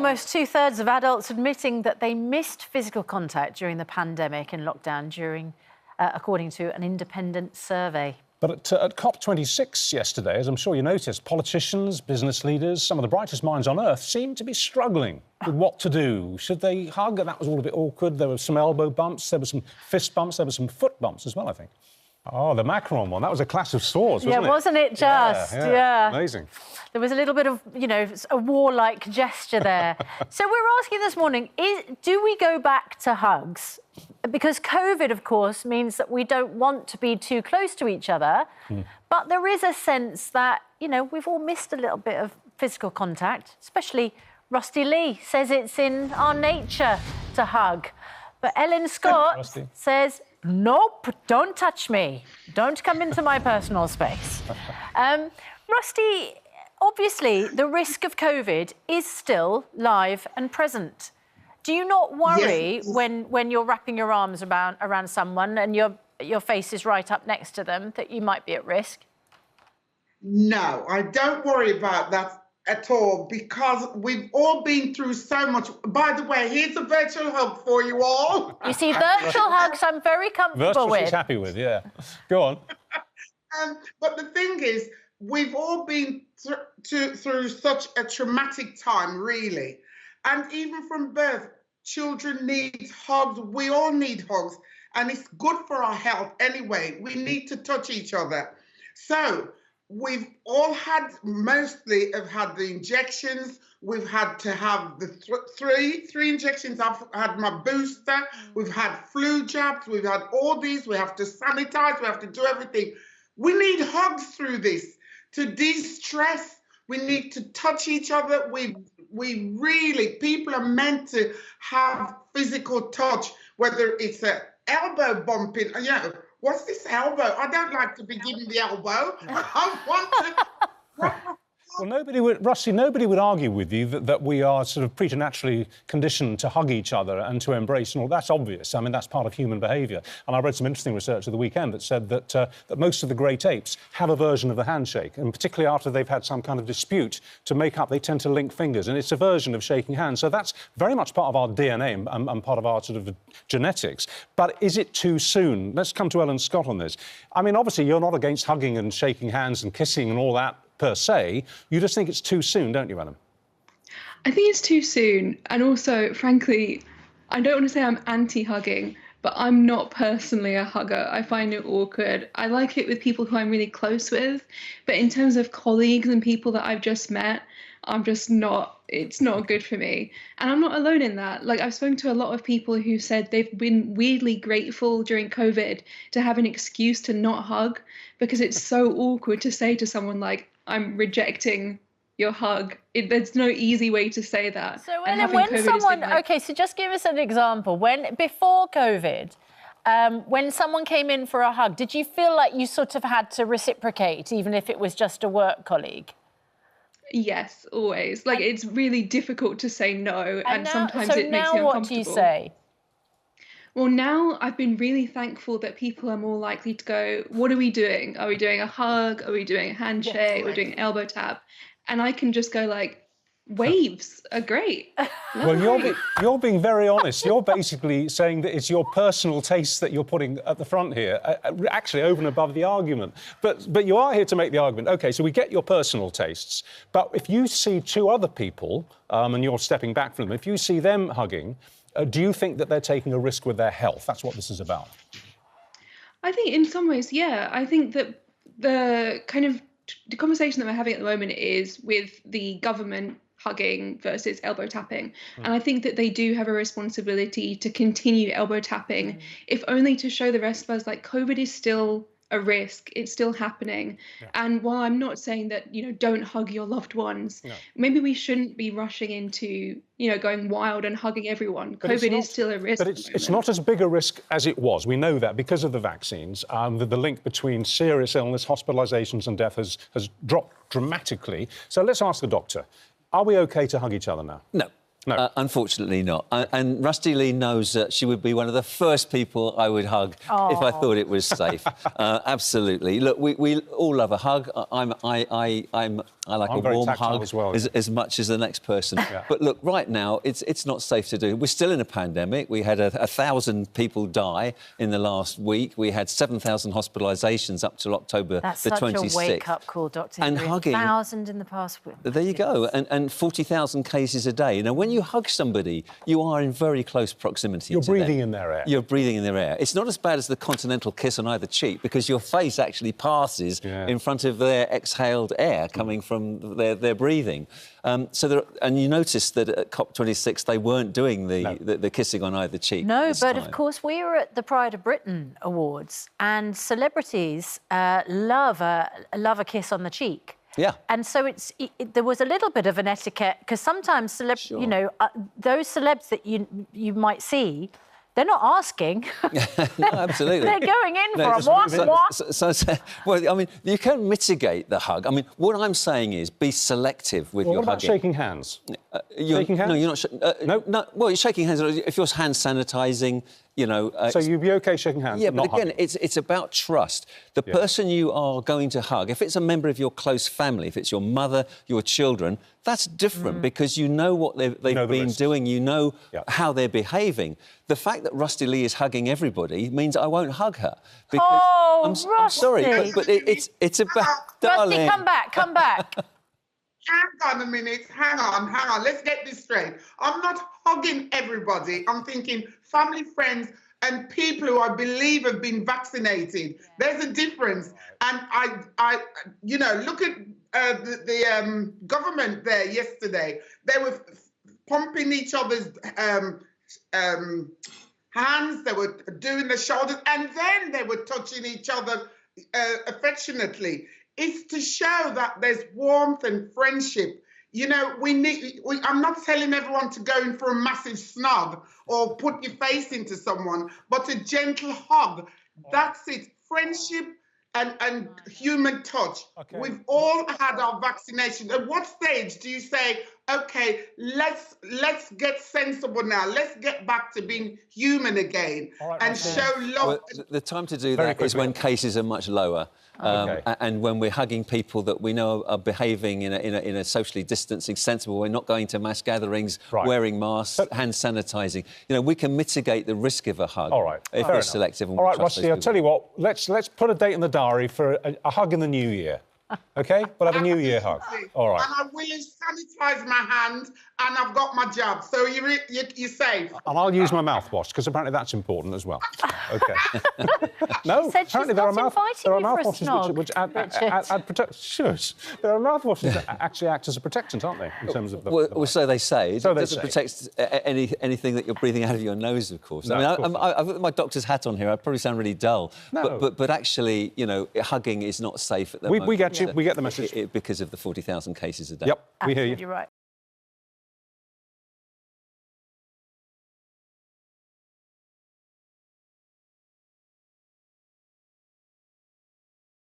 almost two-thirds of adults admitting that they missed physical contact during the pandemic and lockdown, according to an independent survey. But at COP26 yesterday, as I'm sure you noticed, politicians, business leaders, some of the brightest minds on earth seemed to be struggling with what to do. Should they hug? That was all a bit awkward. There were some elbow bumps, there were some fist bumps, there were some foot bumps as well, I think. Oh, the Macron one. That was a clash of swords, wasn't it? Yeah, wasn't it just? Yeah. Amazing. There was a little bit of, you know, a warlike gesture there. So we're asking this morning, do we go back to hugs? Because COVID, of course, means that we don't want to be too close to each other. But there is a sense that, you know, we've all missed a little bit of physical contact, especially Rusty Lee says it's in our nature to hug. But Ellen Scott says, nope, don't touch me. Don't come into my personal space. Rusty, obviously, the risk of COVID is still live and present. Do you not worry when you're wrapping your arms around someone and your face is right up next to them that you might be at risk? No, I don't worry about that at all, because we've all been through so much. By the way, here's a virtual hug for you all. You see, virtual hugs I'm very comfortable with. She's happy with, yeah. Go on. But the thing is, we've all been through such a traumatic time, really. And even from birth, children need hugs. We all need hugs. And it's good for our health anyway. We need to touch each other. So we've all mostly have had the injections. We've had to have the three injections. I've had my booster. We've had flu jabs. We've had all these. We have to sanitize. We have to do everything. We need hugs through this to de-stress. We need to touch each other. We really, people are meant to have physical touch, whether it's an elbow bumping, you know, what's this elbow? I don't like to be given the elbow. I want to... Well, Rusty, nobody would argue with you that we are sort of preternaturally conditioned to hug each other and to embrace and all. That's obvious. I mean, that's part of human behaviour. And I read some interesting research at the weekend that said that, that most of the great apes have a version of the handshake, and particularly after they've had some kind of dispute to make up, they tend to link fingers, and it's a version of shaking hands. So that's very much part of our DNA and part of our sort of genetics. But is it too soon? Let's come to Ellen Scott on this. I mean, obviously, you're not against hugging and shaking hands and kissing and all that, per se. You just think it's too soon, don't you, Ellen? I think it's too soon. And also, frankly, I don't want to say I'm anti-hugging, but I'm not personally a hugger. I find it awkward. I like it with people who I'm really close with. But in terms of colleagues and people that I've just met, I'm just not, it's not good for me. And I'm not alone in that. Like, I've spoken to a lot of people who said they've been weirdly grateful during COVID to have an excuse to not hug, because it's so awkward to say to someone like, I'm rejecting your hug. There's no easy way to say that. So when someone, OK, so just give us an example. Before COVID, when someone came in for a hug, did you feel like you sort of had to reciprocate, even if it was just a work colleague? Yes, always. Like, it's really difficult to say no, and now, sometimes it makes you uncomfortable. What do you say? Well, now I've been really thankful that people are more likely to go, what are we doing? Are we doing a hug? Are we doing a handshake? Are we doing an elbow tap? And I can just go like, waves are great. Well, you're being very honest. You're basically saying that it's your personal taste that you're putting at the front here, actually over and above the argument. But you are here to make the argument. OK, so we get your personal tastes. But if you see two other people, and you're stepping back from them, if you see them hugging, do you think that they're taking a risk with their health? That's what this is about. I think in some ways, yeah. I think that the conversation that we're having at the moment is with the government hugging versus elbow tapping. And I think that they do have a responsibility to continue elbow tapping, if only to show the rest of us, like, COVID is still a risk, it's still happening. And while I'm not saying that, you know, don't hug your loved ones, maybe we shouldn't be rushing into, you know, going wild and hugging everyone. COVID is still a risk. But it's not as big a risk as it was. We know that because of the vaccines. The link between serious illness, hospitalisations and death has dropped dramatically. So let's ask the doctor, are we OK to hug each other now? No. No. Unfortunately not. And Rusty Lee knows that she would be one of the first people I would hug if I thought it was safe. Absolutely. Look, we all love a hug. I'm I like I'm a very warm tactile hug as well. as much as the next person. But look, right now, it's not safe to do. We're still in a pandemic. We had 1,000 people die in the last week. We had 7,000 hospitalisations up till October That's the 26th. such a wake-up call, Dr. And Hilary. hugging... 1,000 in the past week. There you go. And 40,000 cases a day. Now, when you hug somebody, you are in very close proximity You're to them. breathing in their air. You're breathing in their air. It's not as bad as the continental kiss on either cheek because your face actually passes in front of their exhaled air coming from their breathing. And you notice that at COP26 they weren't doing the kissing on either cheek. No, this but time. of course we were at the Pride of Britain Awards, and celebrities love a kiss on the cheek. Yeah. And so there was a little bit of an etiquette because sometimes you know, those celebs that you might see, they're not asking. No, absolutely. They're going in for a well, I mean, you can mitigate the hug. I mean, what I'm saying is be selective with your What about hugging. shaking hands? Shaking hands? No, you're not. No. Well, you're shaking hands if you're hand sanitising. You know, so you'd be OK shaking hands, yeah, but not again, hugging. it's about trust. The person you are going to hug, if it's a member of your close family, if it's your mother, your children, that's different because you know what they've been doing, you know how they're behaving. The fact that Rusty Lee is hugging everybody means I won't hug her. Because I'm sorry, but it's about... Darling. Rusty, come back. Hang on a minute, hang on. Let's get this straight. I'm not hugging everybody. I'm thinking family, friends, and people who I believe have been vaccinated. There's a difference. And I you know, look at the government there yesterday. They were pumping each other's hands. They were doing the shoulders, and then they were touching each other affectionately. It's to show that there's warmth and friendship. You know, I'm not telling everyone to go in for a massive snug or put your face into someone, but a gentle hug. That's it. Friendship and human touch. Okay. We've all had our vaccination. At what stage do you say, OK, let's get sensible now. Let's get back to being human again and show love. Well, the time to do that is when cases are much lower. And when we're hugging people that we know are behaving in a socially distancing, sensible way, not going to mass gatherings, wearing masks, hand sanitising. You know, we can mitigate the risk of a hug if we're selective. All right, Rusty, I'll tell you what, let's put a date in the diary for a hug in the new year. OK? We'll have a New Year hug. All right. And I will sanitise my hand, and I've got my jab, so you're safe. And I'll use my mouthwash, because apparently that's important as well. OK. No, apparently there are mouthwashes which add protection. There are mouthwashes that actually act as a protectant, aren't they, in terms of the... Well, so they say. So it doesn't protect anything that you're breathing out of your nose, of course. No, I mean, I've got my doctor's hat on here. I probably sound really dull. No. But actually, you know, hugging is not safe at the moment. We get the message. Because of the 40,000 cases a day. Yep, we hear you. You're right.